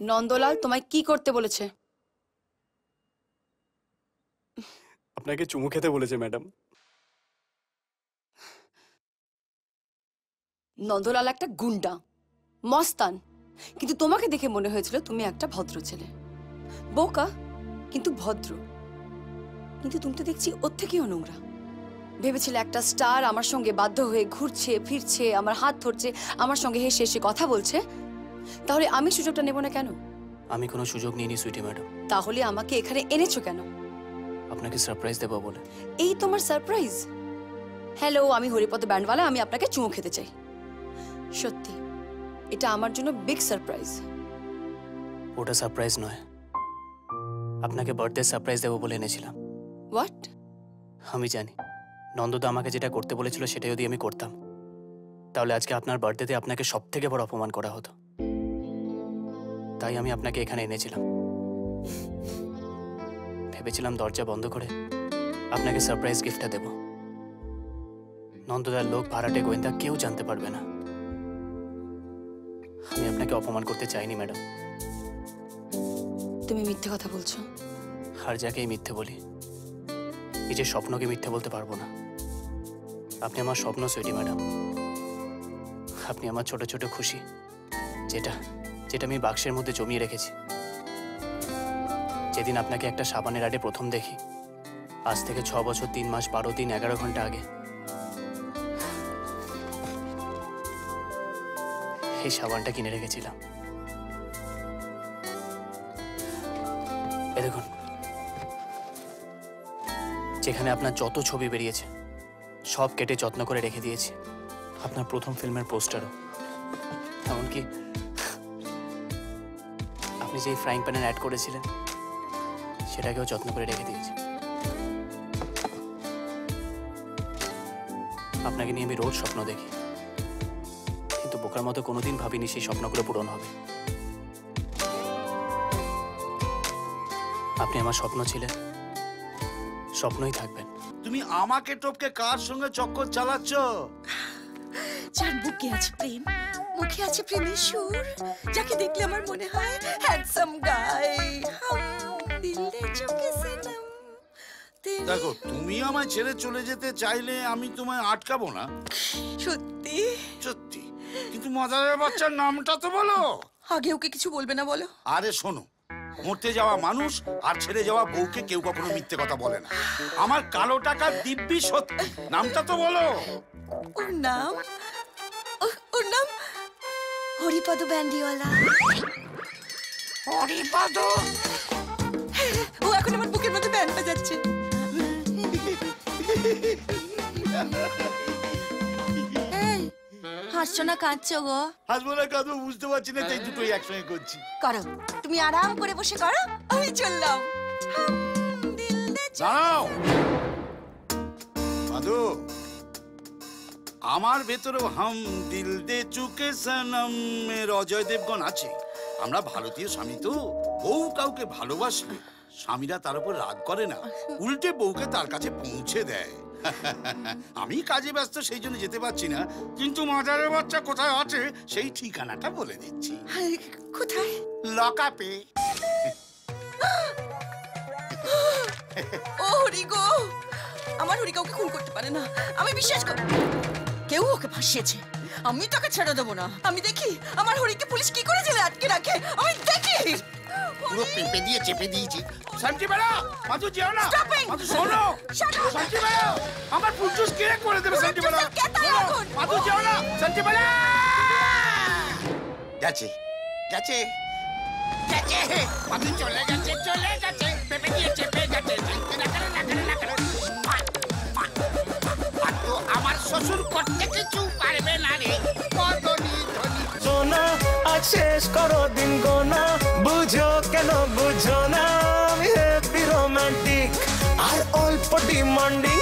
নন্দলাল তোমায় কি করতে বলেছে? আপনাকে চুমু খেতে বলেছে ম্যাডাম। নন্দলাল একটা গুন্ডা, মস্তান, কিন্তু তোমাকে দেখে মনে হয়েছিল তুমি একটা ভদ্র ছেলে। বোকা কিন্তু ভদ্র। কিন্তু তুমি তো দেখছি ওর থেকেও নোংরা। ভেবেছিলে একটা স্টার আমার সঙ্গে বাধ্য হয়ে ঘুরছে ফিরছে, আমার হাত ধরছে, আমার সঙ্গে হেসে হেসে কথা বলছে, তাহলে আমি সুযোগটা নেব না কেন? আমি কোনো সুযোগ নিইনি সুইটি ম্যাডাম। তাহলে আমাকে এখানে এনেছো কেন? আপনাকে সারপ্রাইজ দেবো বলে। এই তোমার সারপ্রাইজ? হ্যালো, আমি হরিপদ ব্যান্ডওয়ালা, আমি আপনাকে চুমু খেতে চাই। সত্যি এটা আমার জন্য বিগ সারপ্রাইজ। ওটা সারপ্রাইজ নয়, আপনাকে বার্থডে সারপ্রাইজ দেবো বলে এনেছিলাম। হোয়াট? আমি জানি নন্দদা আমাকে যেটা করতে বলেছিল সেটা যদি আমি করতাম তাহলে আজকে আপনার বার্থডেতে আপনাকে সব থেকে বড় অপমান করা হতো। তাই আমি আপনাকে এখানে এনেছিলাম। ভেবেছিলাম দরজা বন্ধ করে আপনাকে সারপ্রাইজ গিফটটা দেব। নন্দদার লোক, ভাড়াটে, গোয়েন্দা কেউ জানতে পারবে না। আমি আপনাকে অপমান করতে চাইনি ম্যাডাম। তুমি মিথ্যে কথা বলছো। হার জায়গায় মিথ্যে বলি, নিজের স্বপ্নকে মিথ্যে বলতে পারবো না। আপনি আমার স্বপ্ন সুইটি ম্যাডাম। আপনি আমার ছোট ছোট খুশি, যেটা যেটা আমি বাক্সের মধ্যে জমিয়ে রেখেছি। যেদিন আপনাকে একটা সাবানের আড়ে প্রথম দেখি, আজ থেকে 6 বছর 3 মাস 12 দিন 11 ঘন্টা আগে, এই সাবানটা কিনে রেখেছিলাম। এ দেখুন, যেখানে আপনার যত ছবি বেরিয়েছে সব কেটে যত্ন করে রেখে দিয়েছি। আপনার প্রথম ফিল্মের পোস্টারও, এমনকি আপনি যেই ফ্রাইং প্যানের অ্যাড করেছিলেন সেটাকেও যত্ন করে রেখে দিয়েছি। আপনাকে নিয়ে আমি রোজ স্বপ্ন দেখি, কিন্তু বোকার মতো কোনোদিন ভাবিনি সেই স্বপ্নগুলো পূরণ হবে। আপনি আমার স্বপ্ন ছিলেন, স্বপ্নই থাকবেন। তুমি আমাকে টপকে কার সঙ্গে চক্কর চালাচ্ছ? যার বুকে আছে প্রেম, মুখে আছে প্রেমের সুর, যাকে দেখলে আমার মনে হয় হ্যান্ডসাম গাই। দিল দে চুকে সনম। দেখো, তুমি আমায় ছেড়ে চলে যেতে চাইলে আমি তোমায় আটকাবো না। সত্যি সত্যি, কিন্তু মজাদার বাচ্চার নামটা তো বলো। আগে ওকে কিছু বলবে না বলো। আরে শোনো, মরতে যাওয়া মানুষ আর ছেড়ে যাওয়া বউকে কেউ কখনো মিথ্যে কথা বলে না। আমার কালো টাকা দিব্যি সত্যি। নামটা তো বলো। ওর নাম ওর নাম হরিপদ ব্যান্ডিওয়ালা। হরিপদ? ও এখন আমার বুকের মধ্যে ব্যান্ড বাজাচ্ছে। হাসছো না কাঁদছো গো? হাসবো না কাঁদবো বুঝতে পারছি না, তাই দুটোই একসঙ্গে করছি। করো, তুমি আরাম করে বসে করো, আমি চললাম। দাঁড়াও মাধু, আমার ভেতরেও হাম দিল দে চুকে সনম এর অজয় দেবগণ আছে। আমরা ভারতীয় স্বামী তো, বউ কাউকে ভালোবাসলে স্বামীরা তার উপর রাগ করে না, উল্টে বউকে তার কাছে পৌঁছে দেয়। আমি কাজে ব্যস্ত, সেই জন্য যেতে পারছি না, কিন্তু মাজারের বাচ্চা কোথায় আছে সেই ঠিকানাটা বলে দিচ্ছি। কোথায়? লকআপে। ও হরি গো, আমার হরি কাউকে খুন করতে পারে না, আমি বিশ্বাস করি। কেউ ওকে ফাঁসিয়েছে, আমি তাকে ছেড়ে দেবো না। আমি দেখি আমার হরিকে পুলিশ কি করে জেলে আটকে রাখে, আমি দেখি। পুরো পেঁপে দিয়ে চেপে দিয়েছি। শান্তি বেড়া, মাধু যেও না। মাধু শোনো, শান্তি বেড়া, আমার ফুল জুস কে করে দেবে? শান্তি বেড়া, মাধু যেও না। শান্তি বেড়া গেছে গেছে গেছে, মাধু চলে গেছে চলে গেছে, পেঁপে দিয়ে চেপে গেছে। আমার শ্বশুর করতে কিছু পারবে না রে। সোনা আজ শেষ করো দিন গোনা, বুঝো কেন বুঝো না, আমি হ্যাপি রোমান্টিক আর অল্প ডিমান্ডিং।